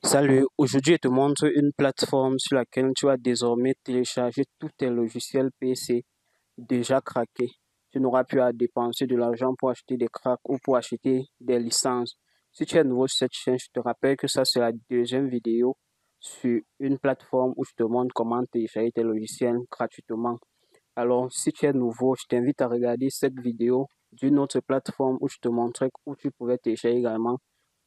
Salut, aujourd'hui je te montre une plateforme sur laquelle tu vas désormais télécharger tous tes logiciels PC déjà craqués. Tu n'auras plus à dépenser de l'argent pour acheter des cracks ou pour acheter des licences. Si tu es nouveau sur cette chaîne, je te rappelle que ça c'est la deuxième vidéo sur une plateforme où je te montre comment télécharger tes logiciels gratuitement. Alors, si tu es nouveau, je t'invite à regarder cette vidéo d'une autre plateforme où je te montrais où tu pouvais télécharger également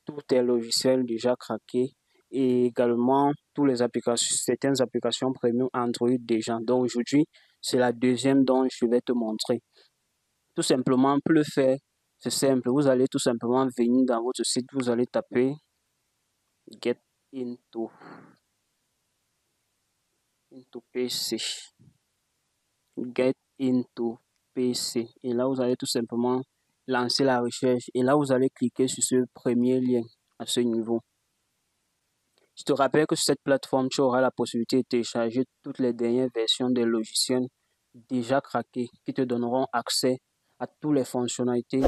tous tes logiciels déjà craqués et également certaines applications premium Android déjà. Donc aujourd'hui, c'est la deuxième dont je vais te montrer. Tout simplement, pour le faire, c'est simple. Vous allez tout simplement venir dans votre site, vous allez taper Get into PC. Get into PC. Et là, vous allez tout simplement lancer la recherche. Et là, vous allez cliquer sur ce premier lien à ce niveau. Je te rappelle que sur cette plateforme, tu auras la possibilité de télécharger toutes les dernières versions des logiciels déjà craqués qui te donneront accès à toutes les fonctionnalités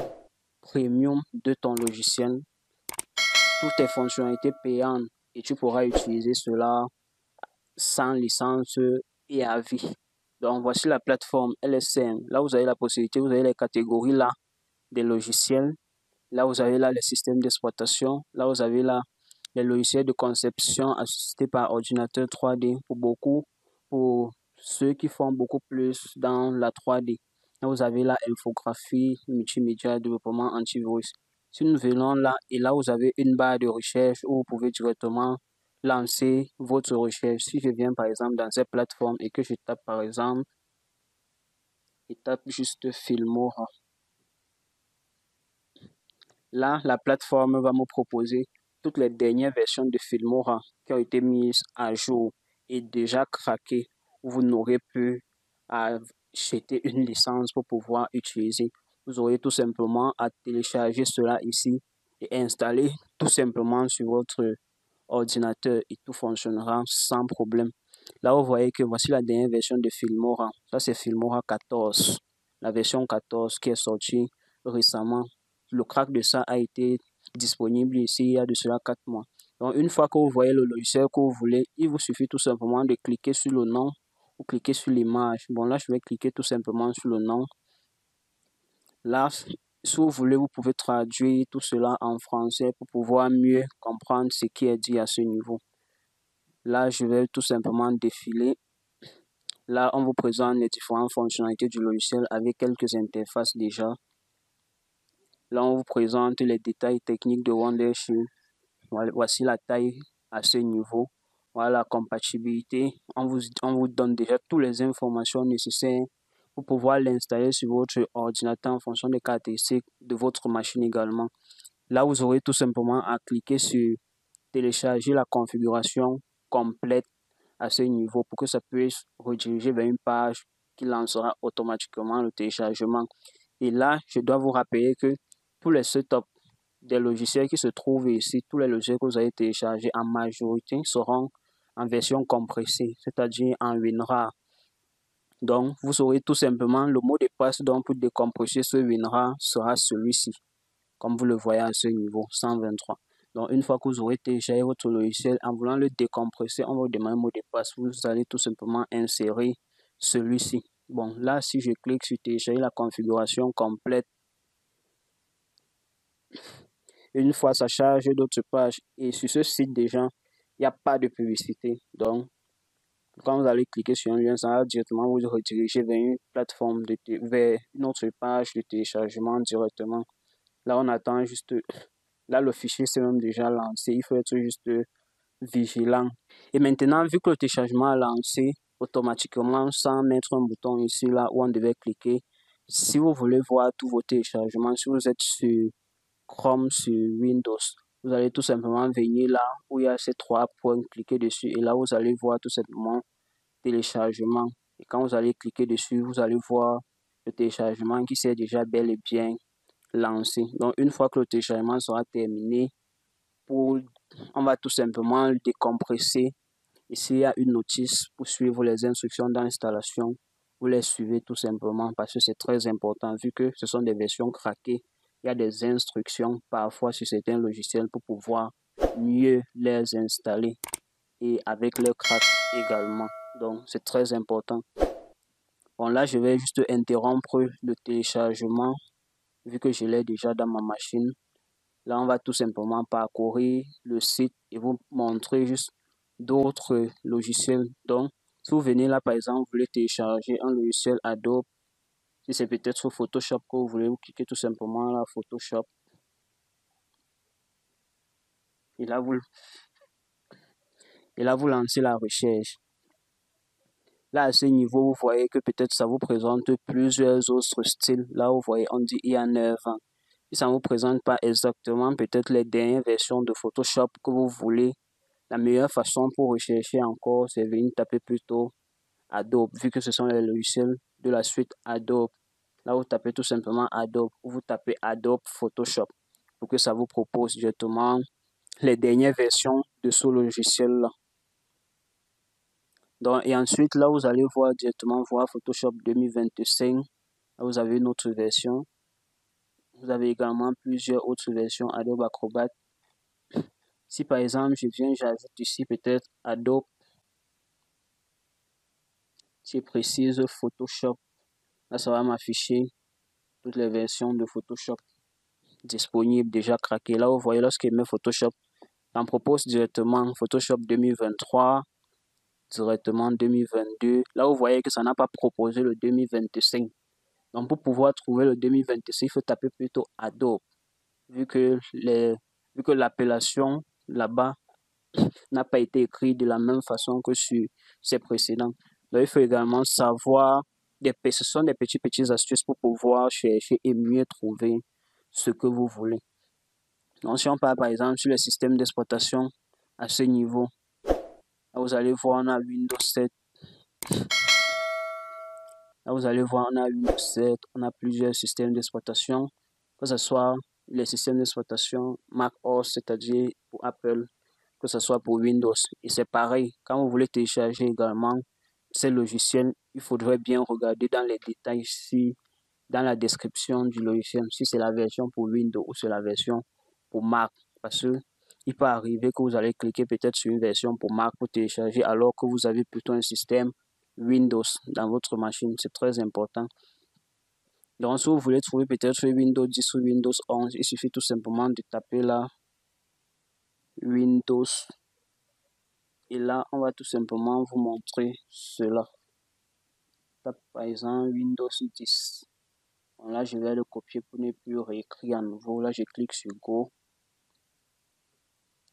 premium de ton logiciel, toutes tes fonctionnalités payantes et tu pourras utiliser cela sans licence et à vie. Donc voici la plateforme LSM. Là, vous avez la possibilité, vous avez les catégories là des logiciels. Là, vous avez là les systèmes d'exploitation. Là, vous avez là les logiciels de conception assistés par ordinateur 3D pour ceux qui font beaucoup plus dans la 3D. Là, vous avez la infographie, multimédia, développement antivirus. Si nous venons là, et là, vous avez une barre de recherche où vous pouvez directement lancer votre recherche. Si je viens par exemple dans cette plateforme et que je tape par exemple, je tape juste Filmora. Là, la plateforme va me proposer toutes les dernières versions de Filmora qui ont été mises à jour et déjà craquées, où vous n'aurez plus à acheter une licence pour pouvoir utiliser. Vous aurez tout simplement à télécharger cela ici et installer tout simplement sur votre ordinateur et tout fonctionnera sans problème. Là, vous voyez que voici la dernière version de Filmora. Ça, c'est Filmora 14. La version 14 qui est sortie récemment. Le crack de ça a été disponible ici il y a de cela 4 mois. Donc, une fois que vous voyez le logiciel que vous voulez, il vous suffit tout simplement de cliquer sur le nom ou cliquer sur l'image. Bon, là, je vais cliquer tout simplement sur le nom. Là, si vous voulez, vous pouvez traduire tout cela en français pour pouvoir mieux comprendre ce qui est dit à ce niveau. Là, je vais tout simplement défiler. Là, on vous présente les différentes fonctionnalités du logiciel avec quelques interfaces déjà. Là, on vous présente les détails techniques de Wondershield. Voici la taille à ce niveau. Voilà la compatibilité. On vous donne déjà toutes les informations nécessaires pour pouvoir l'installer sur votre ordinateur en fonction des caractéristiques de votre machine également. Là, vous aurez tout simplement à cliquer sur télécharger la configuration complète à ce niveau pour que ça puisse rediriger vers une page qui lancera automatiquement le téléchargement. Et là, je dois vous rappeler que tous les setups des logiciels qui se trouvent ici, tous les logiciels que vous avez téléchargés en majorité seront en version compressée, c'est-à-dire en WinRAR. Donc, vous aurez tout simplement le mot de passe donc pour décompresser ce WinRAR sera celui-ci, comme vous le voyez à ce niveau, 123. Donc, une fois que vous aurez téléchargé votre logiciel, en voulant le décompresser, on va vous demander un mot de passe. Vous allez tout simplement insérer celui-ci. Bon, là, si je clique sur télécharger la configuration complète, une fois ça charge d'autres pages, et sur ce site déjà, il n'y a pas de publicité. Donc, quand vous allez cliquer sur un lien, ça va directement vous rediriger vers une plateforme, vers une autre page de téléchargement directement. Là, on attend juste. Là, le fichier s'est même déjà lancé. Il faut être juste vigilant. Et maintenant, vu que le téléchargement a lancé automatiquement sans mettre un bouton ici, là où on devait cliquer, si vous voulez voir tous vos téléchargements, si vous êtes sur Chrome, sur Windows, vous allez tout simplement venir là où il y a ces 3 points, cliquer dessus et là, vous allez voir tout simplement téléchargement. Et quand vous allez cliquer dessus, vous allez voir le téléchargement qui s'est déjà bel et bien lancé. Donc, une fois que le téléchargement sera terminé, on va tout simplement le décompresser. Ici, il y a une notice pour suivre les instructions d'installation. Vous les suivez tout simplement parce que c'est très important vu que ce sont des versions craquées. Il y a des instructions parfois sur certains logiciels pour pouvoir mieux les installer et avec le crack également. Donc, c'est très important. Bon, là, je vais juste interrompre le téléchargement vu que je l'ai déjà dans ma machine. Là, on va tout simplement parcourir le site et vous montrer juste d'autres logiciels. Donc, si vous venez là, par exemple, vous voulez télécharger un logiciel Adobe, si c'est peut-être Photoshop que vous voulez, vous cliquez tout simplement là, Photoshop. Et là, vous lancez la recherche. Là, à ce niveau, vous voyez que peut-être ça vous présente plusieurs autres styles. Là, vous voyez, on dit il y a 9 ans. Si ça ne vous présente pas exactement peut-être les dernières versions de Photoshop que vous voulez, la meilleure façon pour rechercher encore, c'est venir taper plutôt Adobe, vu que ce sont les logiciels de la suite Adobe. Là, vous tapez tout simplement Adobe, ou vous tapez Adobe Photoshop pour que ça vous propose directement les dernières versions de ce logiciel-là. Donc, et ensuite, là, vous allez voir directement voir Photoshop 2025. Là, vous avez une autre version. Vous avez également plusieurs autres versions Adobe Acrobat. Si par exemple, j'ajoute ici peut-être Adobe, si je précise Photoshop, là, ça va m'afficher toutes les versions de Photoshop disponibles, déjà craquées. Là, vous voyez, lorsqu'il met Photoshop, on propose directement Photoshop 2023, directement 2022. Là, vous voyez que ça n'a pas proposé le 2025. Donc, pour pouvoir trouver le 2026, il faut taper plutôt Adobe, vu que l'appellation là-bas n'a pas été écrite de la même façon que sur ces précédents. Donc, il faut également savoir, ce sont des petites astuces pour pouvoir chercher et mieux trouver ce que vous voulez. Donc, si on parle par exemple sur le système d'exploitation à ce niveau, là, vous allez voir, on a Windows 7. Là, vous allez voir, on a Windows 7, on a plusieurs systèmes d'exploitation, que ce soit les systèmes d'exploitation Mac OS, c'est-à-dire pour Apple, que ce soit pour Windows. Et c'est pareil, quand vous voulez télécharger également ces logiciels, il faudrait bien regarder dans les détails ici, dans la description du logiciel, si c'est la version pour Windows ou c'est la version pour Mac. Parce que il peut arriver que vous allez cliquer peut-être sur une version pour Mac pour télécharger alors que vous avez plutôt un système Windows dans votre machine. C'est très important. Donc, si vous voulez trouver peut-être Windows 10 ou Windows 11, il suffit tout simplement de taper là Windows. Et là, on va tout simplement vous montrer cela. Tape par exemple Windows 10. Bon, là, je vais le copier pour ne plus réécrire à nouveau. Là, je clique sur Go.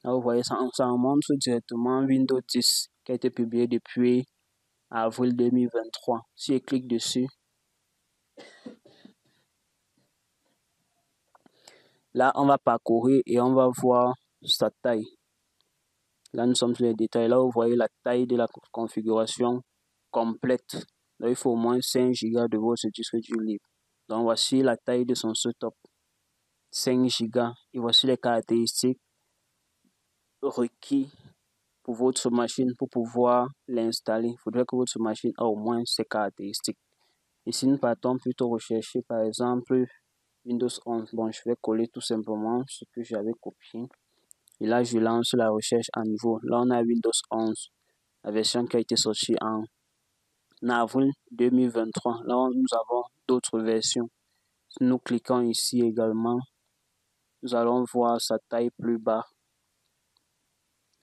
Là, vous voyez, ça montre directement Windows 10 qui a été publié depuis avril 2023. Si je clique dessus, là, on va parcourir et on va voir sa taille. Là, nous sommes sur les détails. Là, vous voyez la taille de la configuration complète. Là, il faut au moins 5 Go de votre disque dur libre. Donc, voici la taille de son setup. 5 Go. Et voici les caractéristiques requises pour votre machine pour pouvoir l'installer. Il faudrait que votre machine ait au moins ces caractéristiques. Et si nous partons plutôt rechercher, par exemple, Windows 11. Bon, je vais coller tout simplement ce que j'avais copié. Et là, je lance la recherche à nouveau. Là, on a Windows 11, la version qui a été sortie en avril 2023. Là, nous avons d'autres versions. Si nous cliquons ici également, nous allons voir sa taille plus bas.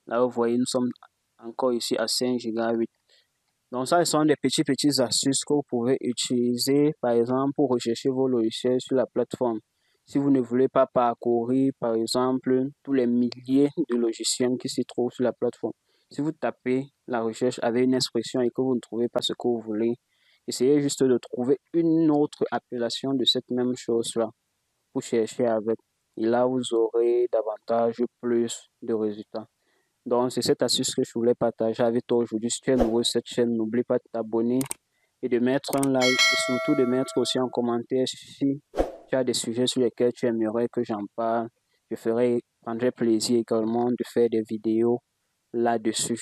Là, vous voyez, nous sommes encore ici à 5 Go. Donc, ça, ce sont des petites astuces que vous pouvez utiliser, par exemple, pour rechercher vos logiciels sur la plateforme. Si vous ne voulez pas parcourir, par exemple, tous les milliers de logiciels qui se trouvent sur la plateforme, si vous tapez la recherche avec une expression et que vous ne trouvez pas ce que vous voulez, essayez juste de trouver une autre appellation de cette même chose-là pour chercher avec. Et là, vous aurez davantage plus de résultats. Donc, c'est cette astuce que je voulais partager avec toi aujourd'hui. Si tu es nouveau sur cette chaîne, n'oublie pas de t'abonner et de mettre un like et surtout de mettre aussi un commentaire si tu as des sujets sur lesquels tu aimerais que j'en parle. Prendrai plaisir également de faire des vidéos là-dessus.